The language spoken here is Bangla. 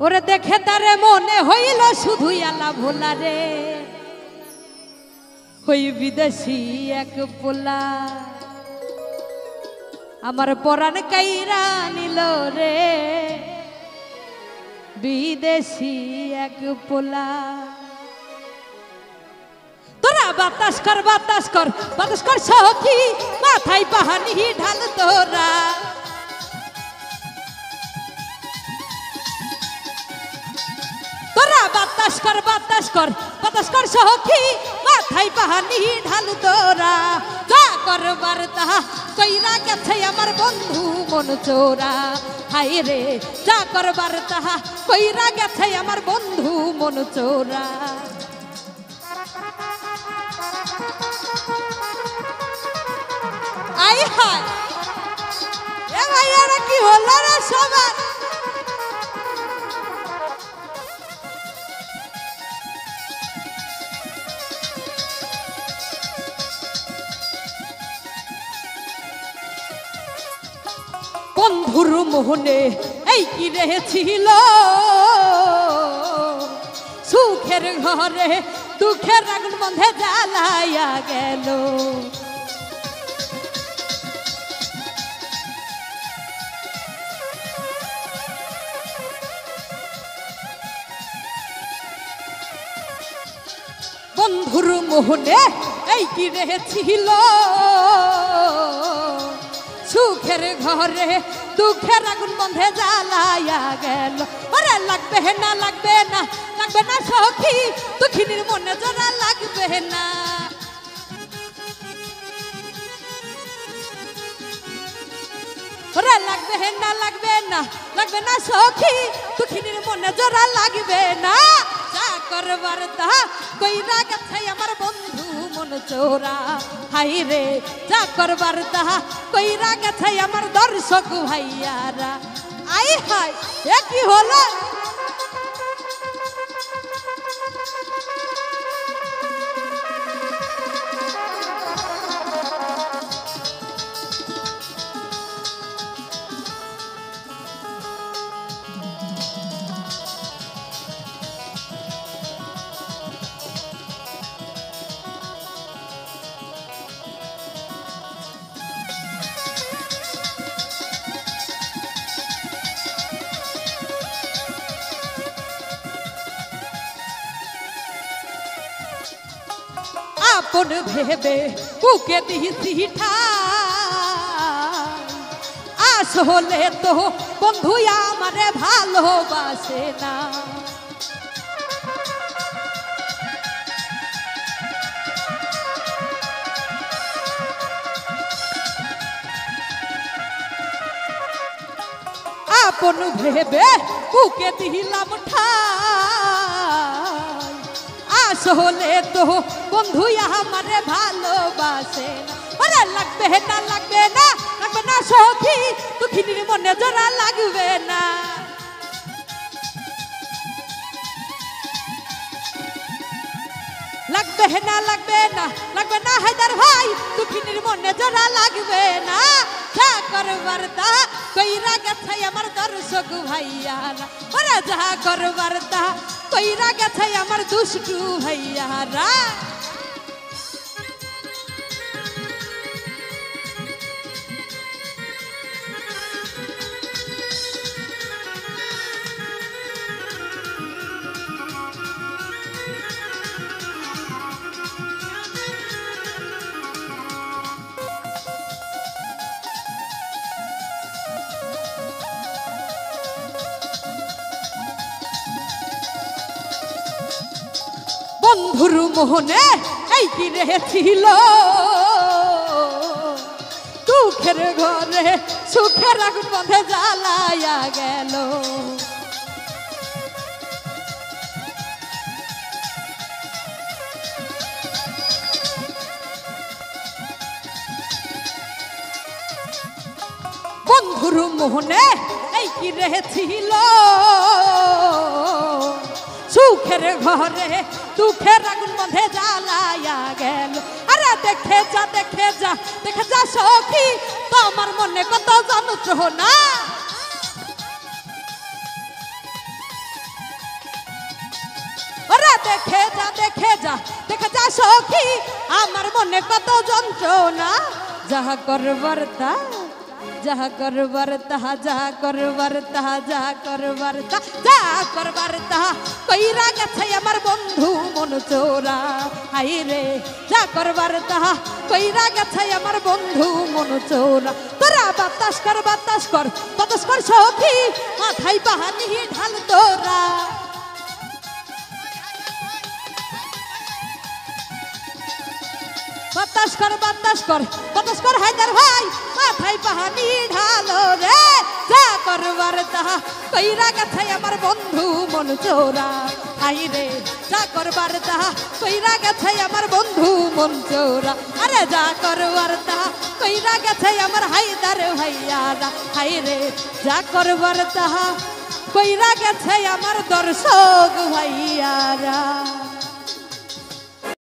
ওরে দেখে তারে মনে হইল শুধু আলা ভোলা রে, হই বিদেশি এক পোলা আমার পরাণ কাইরা নিল রে, বিদেশি এক পোলা। তোরা বাতাস কর বাতাস কর বাতাস কর সখী, মাথায় পাহানি ঢাল তোরা। তোরা বাতাস কর বাতাস কর বাতাস কর সখী, মাথায় পাহানি ঢাল তোরা। যা করবার তাহা কইরা গেছে আমার বন্ধু মন চোরা, হায় রে যা করবার তাহা কইরা গেছে আমার বন্ধু মন চোরা। আই হায় এ ভাই এরা কি হলো রে সবার? বন্ধুর মোহনে এই কি রেছিল, সুখের ঘরে দুঃখের আগুন বন্ধে জ্বালাইয়া গেল। বন্ধুর মোহনে এই কি রেছিল, সুখের ঘরে দুঃখের আগুন বন্ধে জ্বালাইয়া গেল। ওরে লাগবে না লাগবে না লাগবে না সখী, দুঃখিনীর মনে জোড়া লাগবে না। ওরে লাগবে না লাগবে না লাগবে না সখী, দুঃখিনীর মনে জোড়া লাগবে না। যা করবার তা কইরা গেছে আমার বন্ধু মন চোরা, হাই রে যা করবার তা কইরা গেছে আমার দর্শক ভাইয়ারা। আই হাই এ কি হলো? আপন ভেবে বুকে দিছি ঠাই, আসলে তো বন্ধু আমারে ভালোবাসে না। আপন ভেবে বুকে দিলাম ঠাই, আসলে তো বন্ধু আমারে ভালোবাসে না। ওরে লাগবে না লাগবে না লাগবে না সখী, দুঃখিনীর মনে জোড়া লাগবে না। লাগবে না লাগবে না লাগবে না হায়দার ভাই, দুঃখিনীর মনে জোড়া লাগবে না। যা করবার তা কইরা গেছে আমার দর্শক ভাইয়ারা, ওরে যা করবার তা কইরা গেছে আমার দুষ্টু ভাইয়ারা। বন্ধুর মোহনে এই কি রেছিল, দুঃখের ঘরে সুখের আগুন বন্ধে জ্বালাইয়া গেল। বন্ধুর মোহনে এই কি রেছিল, সুখের ঘরে দুঃখের আগুন বন্ধে জ্বালাইয়া গেল। আরে দেখে যা দেখে যা দেখে যা সখী, তোমার মনে কত যন্ত্রণা। দেখে যা দেখে যা দেখে যা সখী আমার মনে কত যন্ত্রণা যাহা করবার তা যাহা করবার তাহা যাহা করবার তাহা যাহা করবার তাহা যাহা করবার তাহা কইরা গেছে আমার বন্ধু মন চোরা হাই রে যা করবার তাহা কইরা গেছে আমার বন্ধু মন চোরা তোরা বাতাস কর বাতাস কর বাতাস কর সখী মাথায় পাহানি ঢাল তোরা বাতাস কর বাতাস কর বাতাস কর হায়দার ভাই মাথায় পাহানি ঢালো রে যা করবার তাহা কইরা গেছে আমার বন্ধু মন চোরা হাই রে যা করবার তাহা কইরা গেছে আমার বন্ধু মন চোরা আরে যা করবার তাহা কইরা গেছে আমার হায়দার ভাইয়ারা হাই রে যা করবার তাহা কইরা গেছে আমার দর্শক ভাইয়ারা।